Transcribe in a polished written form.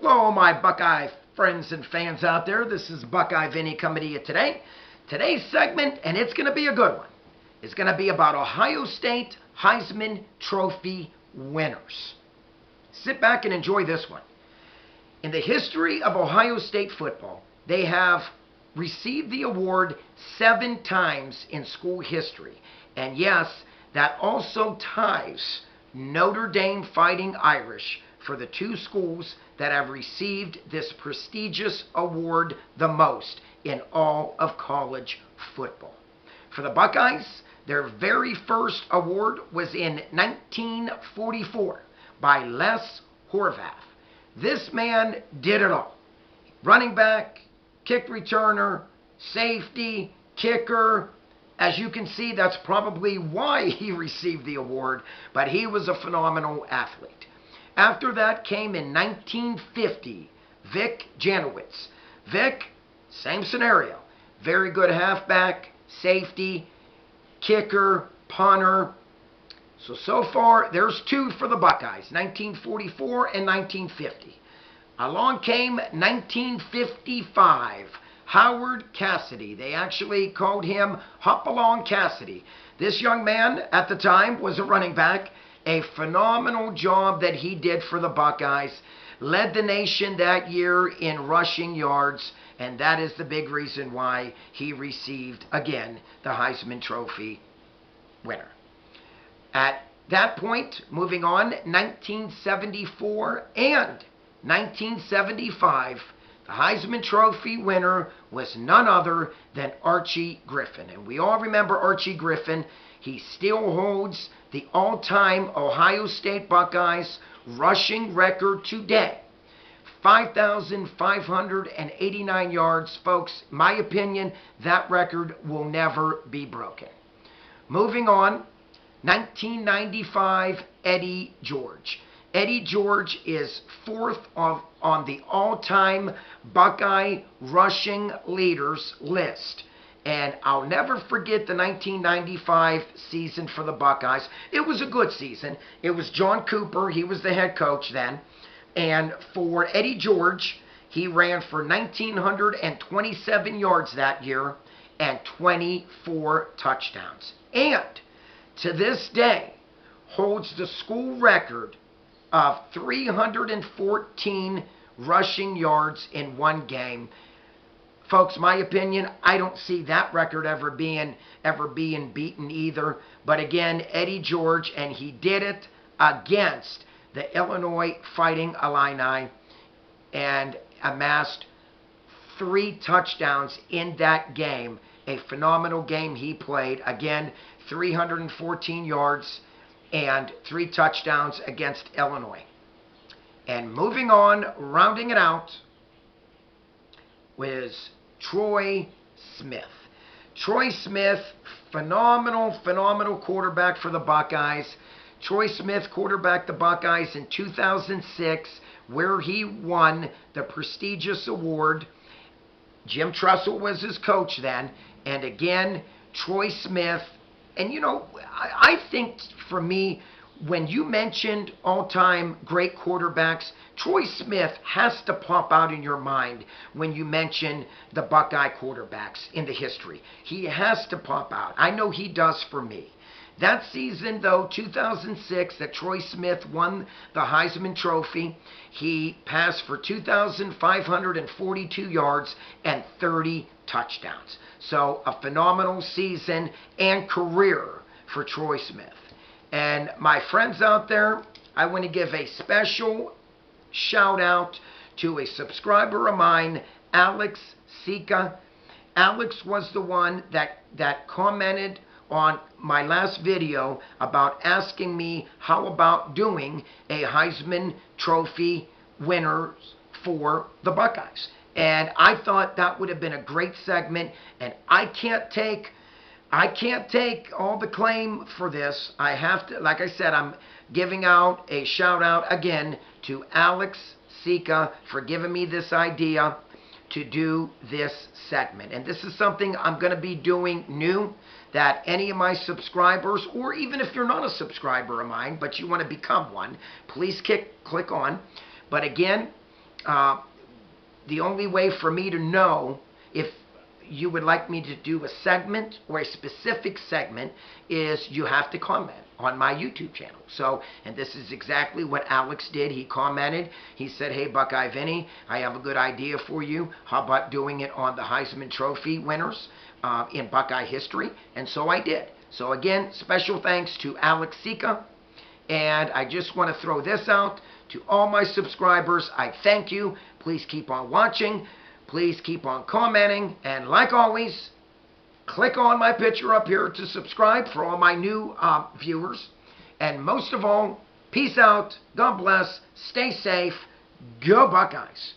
Hello, my Buckeye friends and fans out there. This is Buckeye Vinny coming to you today. Today's segment, and it's going to be a good one, is going to be about Ohio State Heisman Trophy winners. Sit back and enjoy this one. In the history of Ohio State football, they have received the award 7 times in school history. And yes, that also ties Notre Dame Fighting Irish for the 2 schools that have received this prestigious award the most in all of college football. For the Buckeyes, their very first award was in 1944 by Les Horvath. This man did it all. Running back, kick returner, safety, kicker. As you can see, that's probably why he received the award, but he was a phenomenal athlete. After that came in 1950, Vic Janowitz. Vic, same scenario. Very good halfback, safety, kicker, punter. So far, there's 2 for the Buckeyes, 1944 and 1950. Along came 1955, Howard Cassidy. They actually called him Hopalong Cassidy. This young man at the time was a running back. A phenomenal job that he did for the Buckeyes. Led the nation that year in rushing yards, and that is the big reason why he received, again, the Heisman Trophy winner. At that point, moving on, 1974 and 1975, the Heisman Trophy winner was none other than Archie Griffin. And we all remember Archie Griffin. He still holds the all-time Ohio State Buckeyes rushing record today. 5,589 yards. Folks, my opinion, that record will never be broken. Moving on, 1995, Eddie George. Eddie George is 4th on the all-time Buckeye rushing leaders list. And I'll never forget the 1995 season for the Buckeyes. It was a good season. It was John Cooper. He was the head coach then. And for Eddie George, he ran for 1,927 yards that year and 24 touchdowns. And to this day, holds the school record of 314 rushing yards in one game. Folks, my opinion, I don't see that record ever being beaten either. But again, Eddie George, and he did it against the Illinois Fighting Illini and amassed 3 touchdowns in that game. A phenomenal game he played. Again, 314 yards and 3 touchdowns against Illinois. And moving on, rounding it out, was Troy Smith. Troy Smith, phenomenal quarterback for the Buckeyes. Troy Smith quarterbacked the Buckeyes in 2006, where he won the prestigious award. Jim Tressel was his coach then. And again, Troy Smith. And you know, I think for me, when you mentioned all-time great quarterbacks, Troy Smith has to pop out in your mind when you mention the Buckeye quarterbacks in the history. He has to pop out. I know he does for me. That season, though, 2006, that Troy Smith won the Heisman Trophy, he passed for 2,542 yards and 30 touchdowns. So a phenomenal season and career for Troy Smith. And my friends out there, I want to give a special shout out to a subscriber of mine, Alex CIKA. Alex was the one that commented on my last video about asking me how about doing a Heisman Trophy winner for the Buckeyes. And I thought that would have been a great segment, and I can't take all the claim for this. I have to, like I said, I'm giving out a shout out again to Alex CIKA for giving me this idea to do this segment. And this is something I'm going to be doing new, that any of my subscribers, or even if you're not a subscriber of mine, but you want to become one, please click on. But again, The only way for me to know if you would like me to do a segment or a specific segment is you have to comment on my YouTube channel. So, and this is exactly what Alex did. He commented. He said, hey, Buckeye Vinny, I have a good idea for you. How about doing it on the Heisman Trophy winners in Buckeye history? And so I did. So again, special thanks to Alex CIKA. And I just want to throw this out to all my subscribers. I thank you. Please keep on watching. Please keep on commenting. And like always, click on my picture up here to subscribe for all my new viewers. And most of all, peace out. God bless. Stay safe. Go Buckeyes.